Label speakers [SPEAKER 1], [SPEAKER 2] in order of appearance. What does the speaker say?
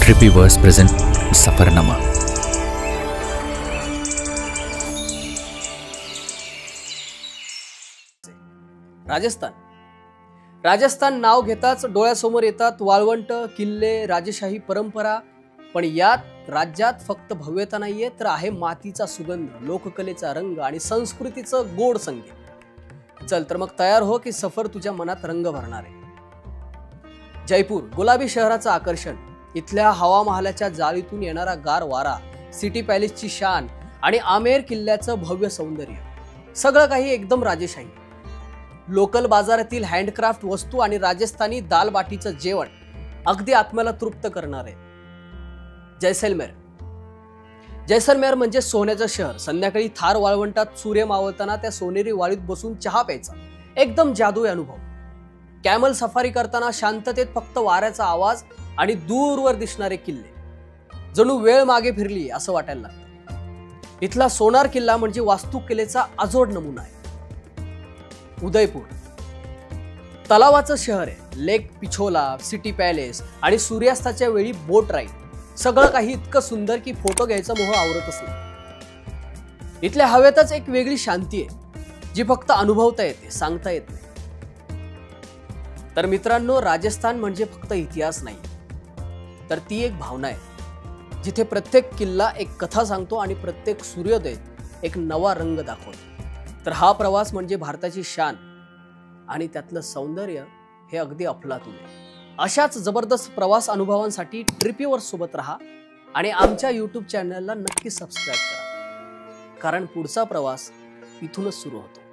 [SPEAKER 1] ट्रिपीवर्स present Safarnama.
[SPEAKER 2] Rajasthan नाव घेताच डोळ्यासमोर येतात वाळवंट, किल्ले, राजेशाही परंपरा। पण यात राज्यात फक्त भव्यता नाहीये, तर आहे मातीचा सुगंध, लोककलेचा रंग आणि संस्कृतीचं गोड संगीत। चल तर मग तयार हो की सफर तुझ्या मनात रंग भरणार आहे। जयपूर गुलाबी शहराचं आकर्षण, इथल्या हवा महालाच्या जाळीतून येणारा गार वारा, सिटी पॅलेसची शान आणि आमेर किल्ल्याचं भव्य सौंदर्य, सगळं काही एकदम राजेशाही। लोकल बाजारातील हँडक्राफ्ट वस्तू आणि राजस्थानी दाल बाटीचं जेवण अगदी आत्म्याला तृप्त करणार आहे। जैसलमेर म्हणजे सोन्याचं शहर। संध्याकाळी थार वाळवंटात सूर्य मावळताना त्या सोनेरी वाळीत बसून चहा प्यायचा एकदम जादुई अनुभव। कॅमल सफारी करताना शांततेत फक्त वाऱ्याचा आवाज आणि दूरवर दिसणारे किल्ले, जणू वेळ मागे फिरली असं वाटायला लागतं। इथला सोनार किल्ला म्हणजे वास्तुकलेचा अजोड नमुना आहे। उदयपूर तलावाचं शहर आहे। लेक पिछोला, सिटी पॅलेस आणि सूर्यास्ताच्या वेळी बोट राईड, सगळं काही इतकं सुंदर की फोटो घ्यायचा मोह आवरतच नाही। इथल्या हवेतच एक वेगळी शांती आहे, जी फक्त अनुभवता येते, सांगता येत नाही। तर मित्रांनो, राजस्थान म्हणजे फक्त इतिहास नाही, तर ती एक भावना आहे, जिथे प्रत्येक किल्ला एक कथा सांगतो आणि प्रत्येक सूर्योदय एक नवा रंग दाखवतो। तर हा प्रवास म्हणजे भारताची शान आणि त्यातलं सौंदर्य हे अगदी अफलातून आहे। अशाच जबरदस्त प्रवास अनुभवांसाठी ट्रिपीवर्स सोबत राहा आणि आमच्या YouTube चॅनलला नक्की सबस्क्राईब करा, कारण पुढचा प्रवास इथूनच सुरू होतो।